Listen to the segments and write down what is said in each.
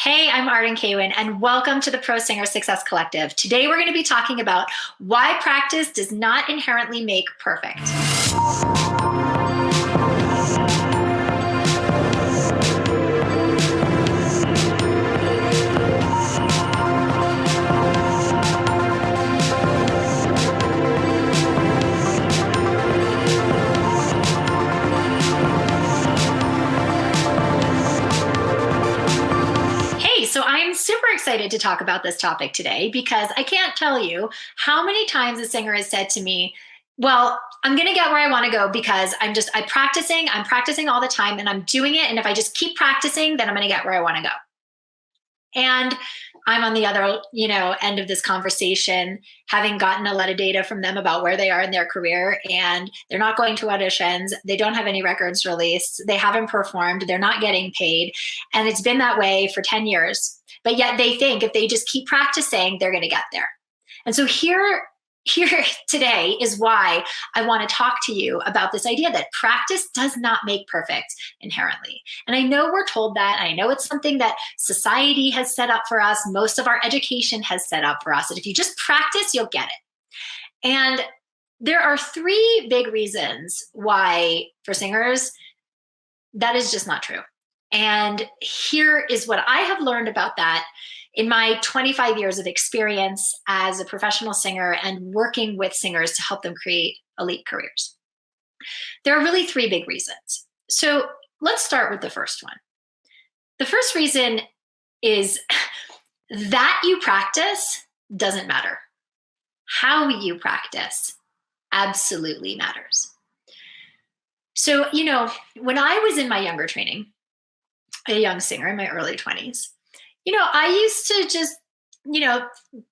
Hey, I'm Arden Kaywin, and welcome to the Pro Singer Success Collective. Today, we're going to be talking about why practice does not inherently make perfect. So I'm super excited to talk about this topic today because I can't tell you how many times a singer has said to me, well, I'm going to get where I want to go because I'm practicing all the time and I'm doing it. And if I just keep practicing, then I'm going to get where I want to go. And I'm on the other, end of this conversation, having gotten a lot of data from them about where they are in their career, and they're not going to auditions. They don't have any records released. They haven't performed. They're not getting paid. And it's been that way for 10 years. But yet they think if they just keep practicing, they're going to get there. And so here today is why I want to talk to you about this idea that practice does not make perfect inherently. And I know we're told that. I know it's something that society has set up for us. Most of our education has set up for us that if you just practice, you'll get it. And there are three big reasons why, for singers, that is just not true. And here is what I have learned about that in my 25 years of experience as a professional singer and working with singers to help them create elite careers. There are really three big reasons. So let's start with the first one. The first reason is that you practice doesn't matter. How you practice absolutely matters. So, when I was in my younger training, a young singer in my early 20s, I used to just,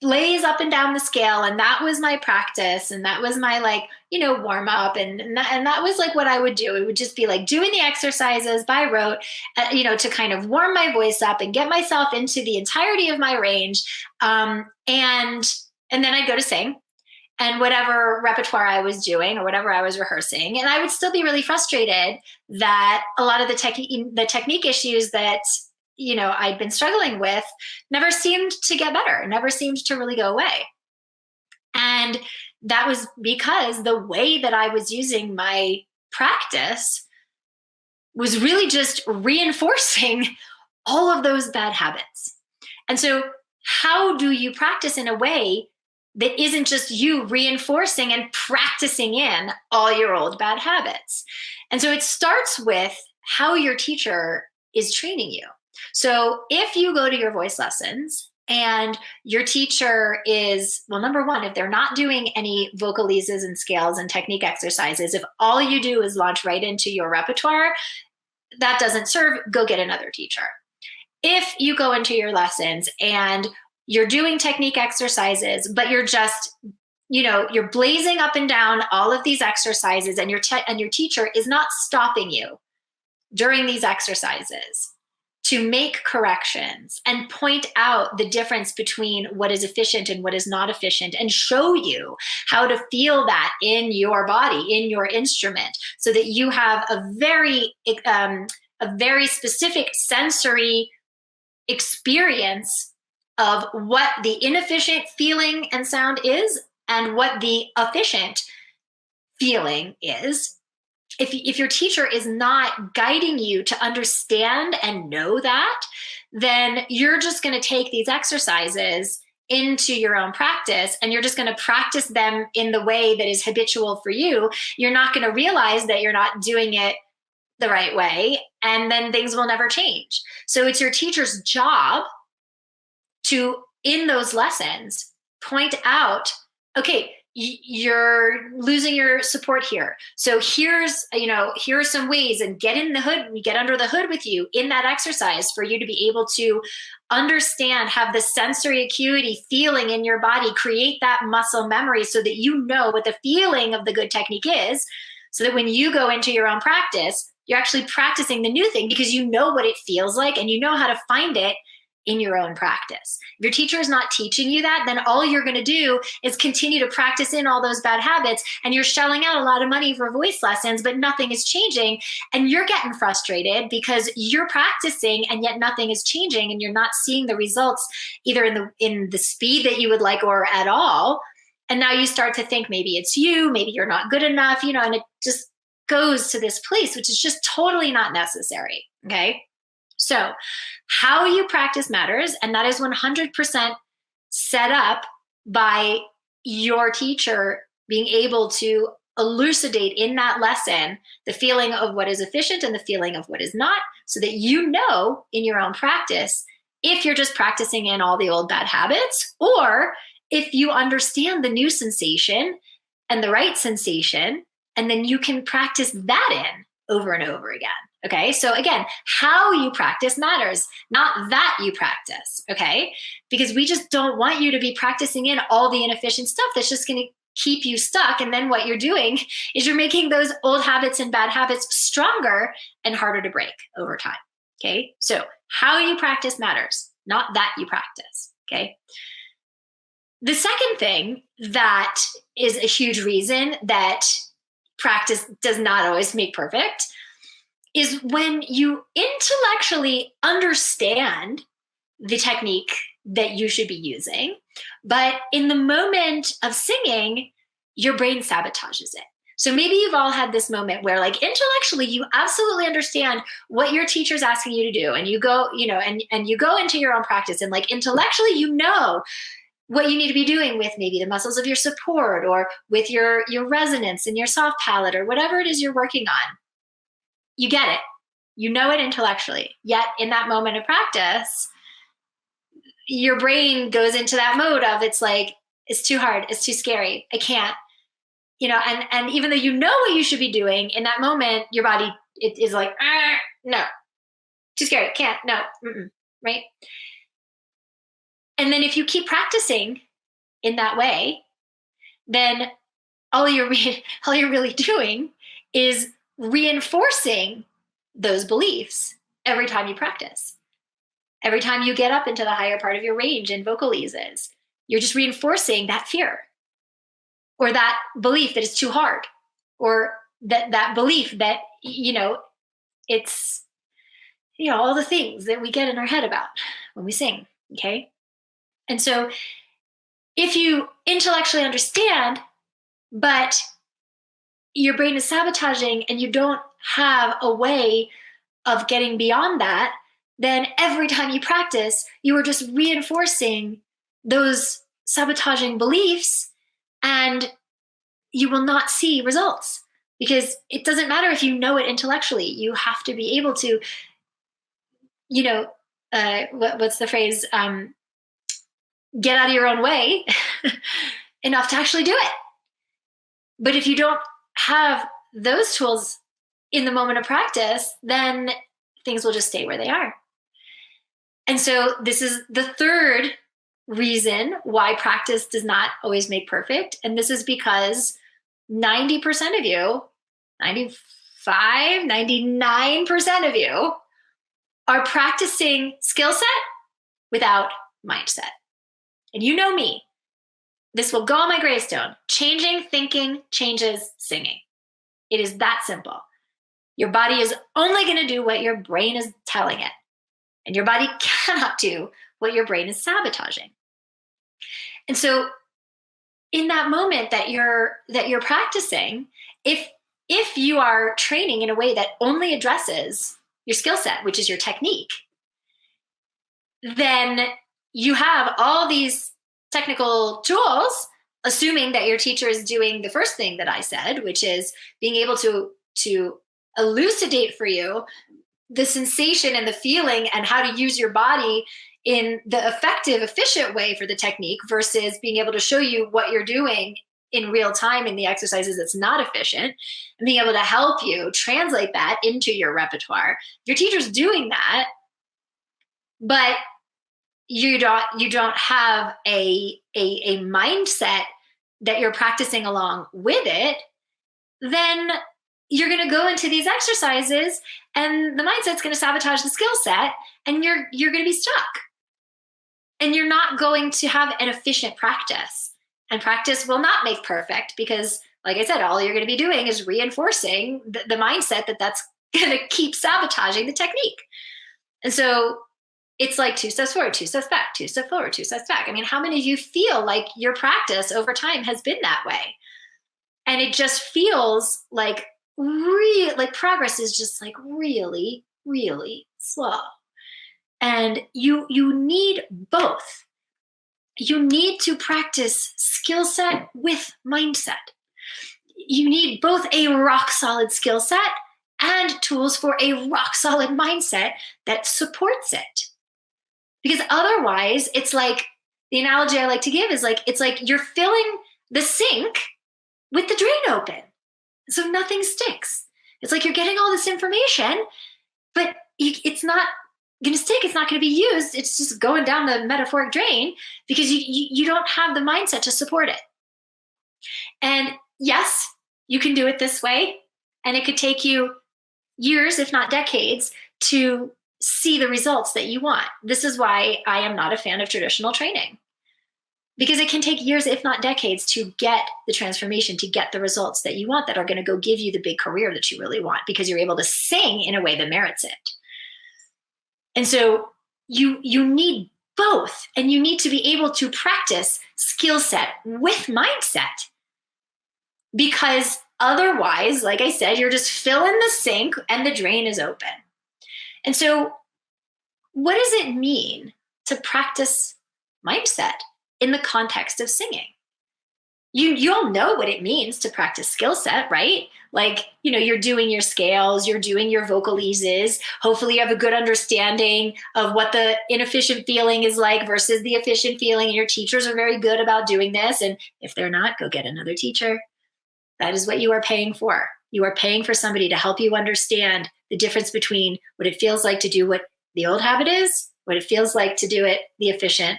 blaze up and down the scale, and that was my practice, and that was my warm up, and that was like what I would do. It would just be like doing the exercises by rote, to kind of warm my voice up and get myself into the entirety of my range, and then I'd go to sing, and whatever repertoire I was doing or whatever I was rehearsing, and I would still be really frustrated that a lot of the technique issues that I'd been struggling with never seemed to get better, never seemed to really go away. And that was because the way that I was using my practice was really just reinforcing all of those bad habits. And so how do you practice in a way that isn't just you reinforcing and practicing in all your old bad habits? And so it starts with how your teacher is training you. So if you go to your voice lessons and your teacher is, well, number one, if they're not doing any vocalises and scales and technique exercises, if all you do is launch right into your repertoire, that doesn't serve, go get another teacher. If you go into your lessons and you're doing technique exercises, but you're just, you're blazing up and down all of these exercises, and your teacher is not stopping you during these exercises to make corrections and point out the difference between what is efficient and what is not efficient, and show you how to feel that in your body, in your instrument, so that you have a very specific sensory experience of what the inefficient feeling and sound is and what the efficient feeling is. If your teacher is not guiding you to understand and know that, then you're just going to take these exercises into your own practice, and you're just going to practice them in the way that is habitual for you. You're not going to realize that you're not doing it the right way, and then things will never change. So it's your teacher's job to, in those lessons, point out, okay, you're losing your support here. So here are some ways, and get in the hood, we get under the hood with you in that exercise for you to be able to understand, have the sensory acuity feeling in your body, create that muscle memory so that you know what the feeling of the good technique is, so that when you go into your own practice, you're actually practicing the new thing because you know what it feels like and you know how to find it in your own practice. If your teacher is not teaching you that, then all you're going to do is continue to practice in all those bad habits, and you're shelling out a lot of money for voice lessons, but nothing is changing. And you're getting frustrated because you're practicing and yet nothing is changing, and you're not seeing the results either in the speed that you would like or at all. And now you start to think maybe it's you, maybe you're not good enough, and it just goes to this place, which is just totally not necessary. Okay. So how you practice matters, and that is 100% set up by your teacher being able to elucidate in that lesson the feeling of what is efficient and the feeling of what is not, so that you know in your own practice if you're just practicing in all the old bad habits, or if you understand the new sensation and the right sensation, and then you can practice that in over and over again. Okay, so again, how you practice matters, not that you practice, okay? Because we just don't want you to be practicing in all the inefficient stuff that's just gonna keep you stuck. And then what you're doing is you're making those old habits and bad habits stronger and harder to break over time, okay? So how you practice matters, not that you practice, okay? The second thing that is a huge reason that practice does not always make perfect is when you intellectually understand the technique that you should be using, but in the moment of singing, your brain sabotages it. So maybe you've all had this moment where, like, intellectually you absolutely understand what your teacher's asking you to do, and you go, and you go into your own practice, and like intellectually you know what you need to be doing with maybe the muscles of your support, or with your resonance and your soft palate, or whatever it is you're working on. You get it. You know it intellectually. Yet in that moment of practice, your brain goes into that mode of, it's like, it's too hard. It's too scary. I can't, and even though you know what you should be doing in that moment, your body, it is like, no, too scary. Can't, no, right? And then if you keep practicing in that way, then all you're really doing is reinforcing those beliefs every time you practice. Every time you get up into the higher part of your range in vocalises, you're just reinforcing that fear, or that belief that it's too hard, or that belief that, it's, all the things that we get in our head about when we sing, okay? And so if you intellectually understand, but your brain is sabotaging and you don't have a way of getting beyond that, then every time you practice, you are just reinforcing those sabotaging beliefs, and you will not see results, because it doesn't matter if you know it intellectually. You have to be able to, what's the phrase? Get out of your own way enough to actually do it. But if you don't have those tools in the moment of practice, then things will just stay where they are. And so this is the third reason why practice does not always make perfect. And this is because 90% of you, 95, 99% of you are practicing skill set without mindset. And you know me, this will go on my gravestone. Changing thinking changes singing. It is that simple. Your body is only going to do what your brain is telling it. And your body cannot do what your brain is sabotaging. And so in that moment that you're practicing, if you are training in a way that only addresses your skill set, which is your technique, then you have all these technical tools, assuming that your teacher is doing the first thing that I said, which is being able to elucidate for you the sensation and the feeling and how to use your body in the effective, efficient way for the technique, versus being able to show you what you're doing in real time in the exercises that's not efficient, and being able to help you translate that into your repertoire. Your teacher's doing that, but you don't have a mindset that you're practicing along with it, then you're going to go into these exercises and the mindset's going to sabotage the skill set, and you're going to be stuck. And you're not going to have an efficient practice. And practice will not make perfect because, like I said, all you're going to be doing is reinforcing the mindset that that's going to keep sabotaging the technique. And so it's like 2 steps forward, 2 steps back, 2 steps forward, 2 steps back. I mean, how many of you feel like your practice over time has been that way? And it just feels like progress is just like really, really slow. And you need both. You need to practice skill set with mindset. You need both a rock solid skill set and tools for a rock solid mindset that supports it. Because otherwise, it's like the analogy I like to give is like, it's like you're filling the sink with the drain open. So nothing sticks. It's like you're getting all this information, but it's not going to stick. It's not going to be used. It's just going down the metaphoric drain because you don't have the mindset to support it. And yes, you can do it this way. And it could take you years, if not decades, to see the results that you want. This is why I am not a fan of traditional training, because it can take years, if not decades, to get the transformation, to get the results that you want that are going to go give you the big career that you really want, because you're able to sing in a way that merits it. And so you need both, and you need to be able to practice skill set with mindset, because otherwise, like I said, you're just filling the sink and the drain is open. And so what does it mean to practice mindset in the context of singing? You'll know what it means to practice skill set, right? Like, you're doing your scales, you're doing your vocal eases. Hopefully you have a good understanding of what the inefficient feeling is like versus the efficient feeling. And your teachers are very good about doing this. And if they're not, go get another teacher. That is what you are paying for. You are paying for somebody to help you understand the difference between what it feels like to do what the old habit is, what it feels like to do it the efficient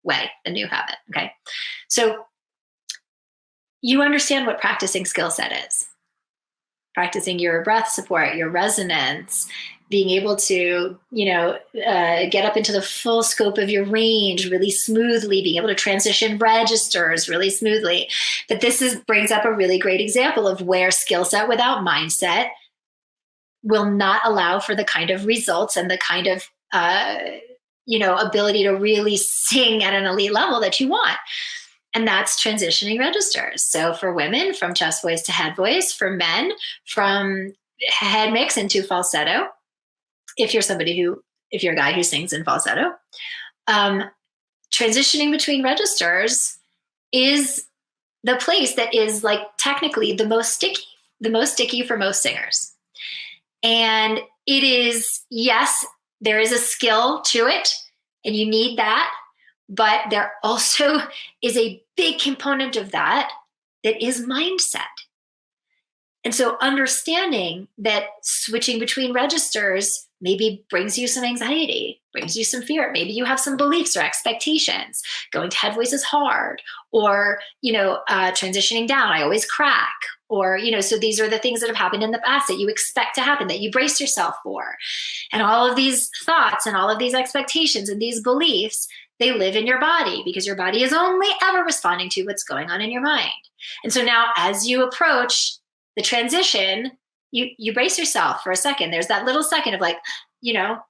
way, the new habit. Okay. So you understand what practicing skill set is. Practicing your breath support, your resonance, being able to, get up into the full scope of your range really smoothly, being able to transition registers really smoothly. But this brings up a really great example of where skill set without mindset will not allow for the kind of results and the kind of, ability to really sing at an elite level that you want. And that's transitioning registers. So for women, from chest voice to head voice. For men, from head mix into falsetto. If you're a guy who sings in falsetto. Transitioning between registers is the place that is like technically the most sticky for most singers. And it is, yes, there is a skill to it and you need that. But there also is a big component of that is mindset. And so understanding that switching between registers maybe brings you some anxiety, brings you some fear. Maybe you have some beliefs or expectations. Going to head voice is hard, or, transitioning down, I always crack. Or, so these are the things that have happened in the past that you expect to happen, that you brace yourself for. And all of these thoughts and all of these expectations and these beliefs, they live in your body because your body is only ever responding to what's going on in your mind. And so now as you approach the transition, you brace yourself for a second. There's that little second of like,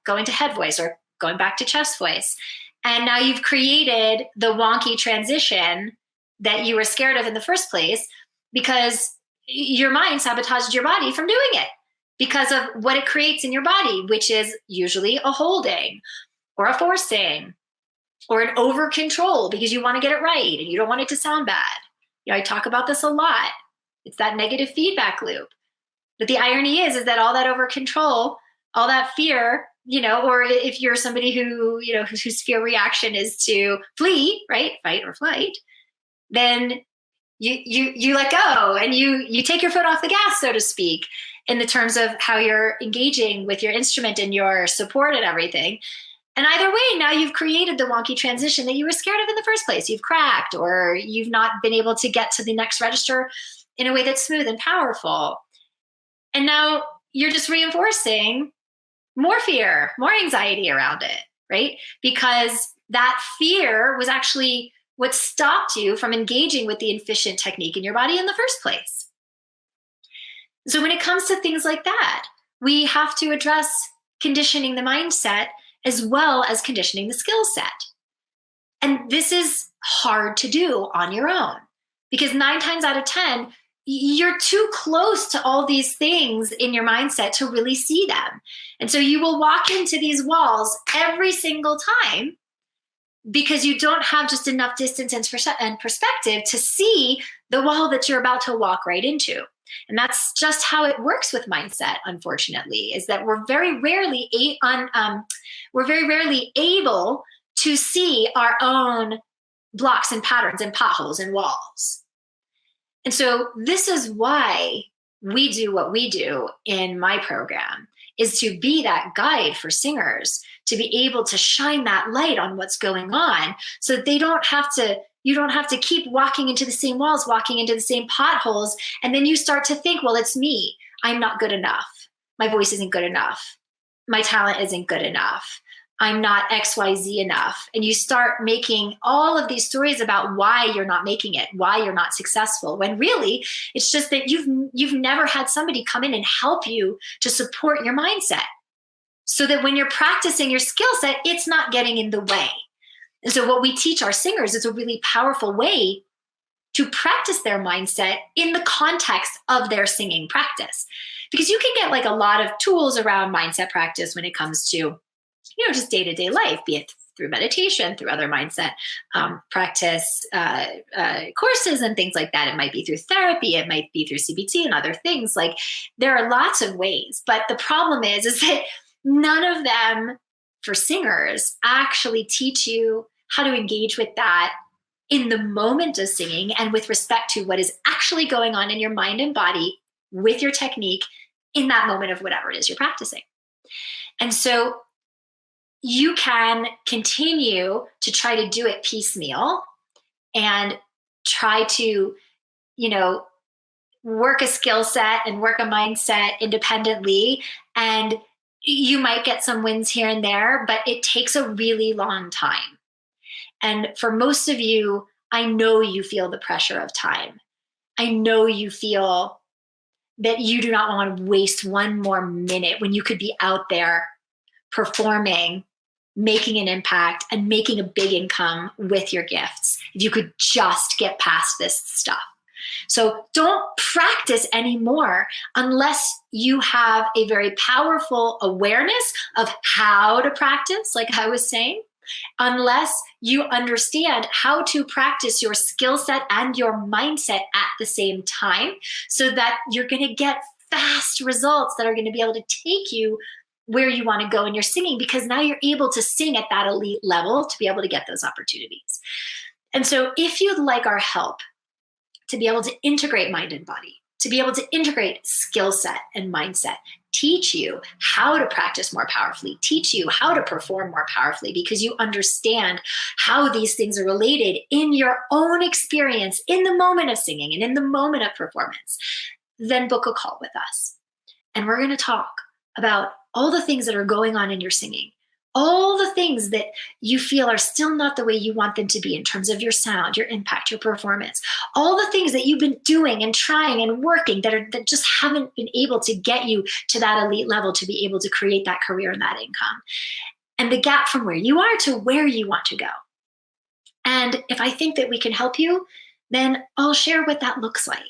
going to head voice or going back to chest voice. And now you've created the wonky transition that you were scared of in the first place because your mind sabotaged your body from doing it because of what it creates in your body, which is usually a holding or a forcing or an over control because you want to get it right and you don't want it to sound bad. I talk about this a lot. It's that negative feedback loop. But the irony is that all that over control, all that fear, or if you're somebody who, whose fear reaction is to flee, right? Fight or flight, then you let go and you take your foot off the gas, so to speak, in the terms of how you're engaging with your instrument and your support and everything. And either way, now you've created the wonky transition that you were scared of in the first place. You've cracked, or you've not been able to get to the next register in a way that's smooth and powerful. And now you're just reinforcing more fear, more anxiety around it, right? Because that fear was actually what stopped you from engaging with the efficient technique in your body in the first place. So when it comes to things like that, we have to address conditioning the mindset as well as conditioning the skill set. And this is hard to do on your own because 9 times out of 10, you're too close to all these things in your mindset to really see them. And so you will walk into these walls every single time because you don't have just enough distance and perspective to see the wall that you're about to walk right into. And that's just how it works with mindset, unfortunately, is that we're very rarely able to see our own blocks and patterns and potholes and walls. And so this is why we do what we do in my program, is to be that guide for singers, to be able to shine that light on what's going on so that you don't have to keep walking into the same walls, walking into the same potholes. And then you start to think, well, it's me. I'm not good enough. My voice isn't good enough. My talent isn't good enough. I'm not XYZ enough. And you start making all of these stories about why you're not making it, why you're not successful, when really it's just that you've never had somebody come in and help you to support your mindset so that when you're practicing your skill set, it's not getting in the way. And so what we teach our singers is a really powerful way to practice their mindset in the context of their singing practice. Because you can get like a lot of tools around mindset practice when it comes to, just day-to-day life, be it through meditation, through other mindset practice courses and things like that. It might be through therapy. It might be through CBT and other things. Like there are lots of ways, but the problem is that none of them for singers actually teach you how to engage with that in the moment of singing and with respect to what is actually going on in your mind and body with your technique in that moment of whatever it is you're practicing. And so you can continue to try to do it piecemeal and try to, work a skill set and work a mindset independently. And you might get some wins here and there, but it takes a really long time. And for most of you, I know you feel the pressure of time. I know you feel that you do not want to waste one more minute when you could be out there performing, making an impact, and making a big income with your gifts. If you could just get past this stuff. So don't practice anymore unless you have a very powerful awareness of how to practice, like I was saying, unless you understand how to practice your skill set and your mindset at the same time so that you're going to get fast results that are going to be able to take you where you want to go in your singing, because now you're able to sing at that elite level to be able to get those opportunities. And so if you'd like our help to be able to integrate mind and body, to be able to integrate skill set and mindset, teach you how to practice more powerfully, teach you how to perform more powerfully, because you understand how these things are related in your own experience in the moment of singing and in the moment of performance, then book a call with us. And we're going to talk about all the things that are going on in your singing, all the things that you feel are still not the way you want them to be in terms of your sound, your impact, your performance, all the things that you've been doing and trying and working that just haven't been able to get you to that elite level to be able to create that career and that income, and the gap from where you are to where you want to go. And if I think that we can help you, then I'll share what that looks like.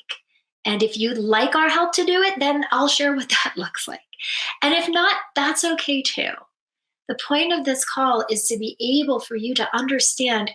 And if you'd like our help to do it, then I'll share what that looks like. And if not, that's okay too. The point of this call is to be able for you to understand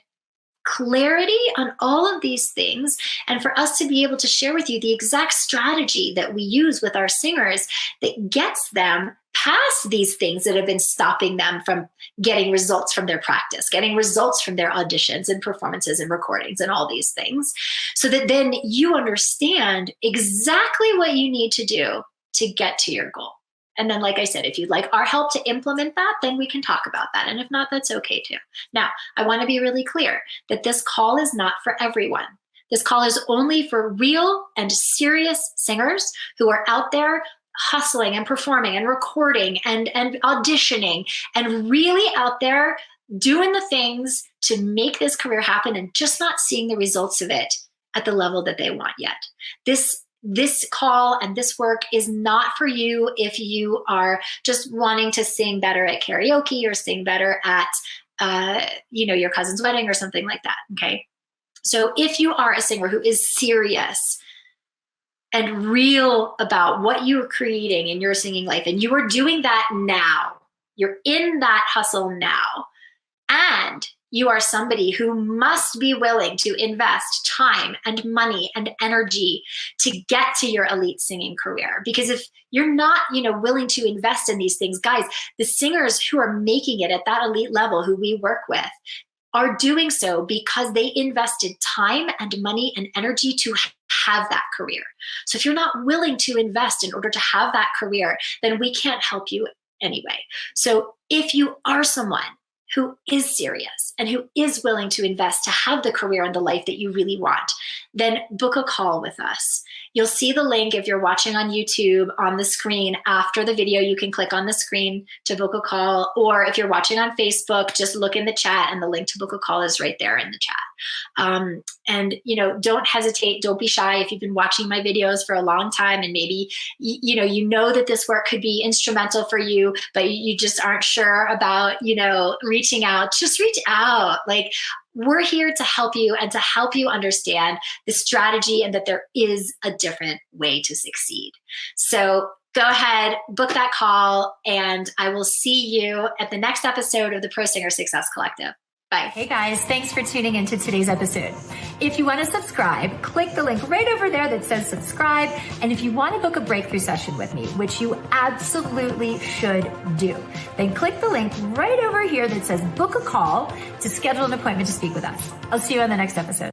clarity on all of these things, and for us to be able to share with you the exact strategy that we use with our singers that gets them past these things that have been stopping them from getting results from their practice, getting results from their auditions and performances and recordings and all these things, so that then you understand exactly what you need to do to get to your goal. And then, like I said, if you'd like our help to implement that, then we can talk about that. And if not, that's okay too. Now, I want to be really clear that this call is not for everyone. This call is only for real and serious singers who are out there hustling and performing and recording and auditioning and really out there doing the things to make this career happen and just not seeing the results of it at the level that they want yet. This call and this work is not for you if you are just wanting to sing better at karaoke or sing better at your cousin's wedding or something like that. Okay. So if you are a singer who is serious and real about what you are creating in your singing life, and you are doing that now, you're in that hustle now, and you are somebody who must be willing to invest time and money and energy to get to your elite singing career. Because if you're not, willing to invest in these things, guys, the singers who are making it at that elite level who we work with are doing so because they invested time and money and energy to have that career. So if you're not willing to invest in order to have that career, then we can't help you anyway. So if you are someone who is serious and who is willing to invest to have the career and the life that you really want, then book a call with us. You'll see the link if you're watching on YouTube on the screen. After the video, you can click on the screen to book a call. Or if you're watching on Facebook, just look in the chat and the link to book a call is right there in the chat. Don't hesitate. Don't be shy. If you've been watching my videos for a long time and maybe, you know that this work could be instrumental for you, but you just aren't sure about, reaching out, just reach out. Like, we're here to help you and to help you understand the strategy and that there is a different way to succeed. So go ahead, book that call, and I will see you at the next episode of the Pro Singer Success Collective. Bye. Hey guys, thanks for tuning into today's episode. If you want to subscribe, click the link right over there that says subscribe. And if you want to book a breakthrough session with me, which you absolutely should do, then click the link right over here that says book a call to schedule an appointment to speak with us. I'll see you on the next episode.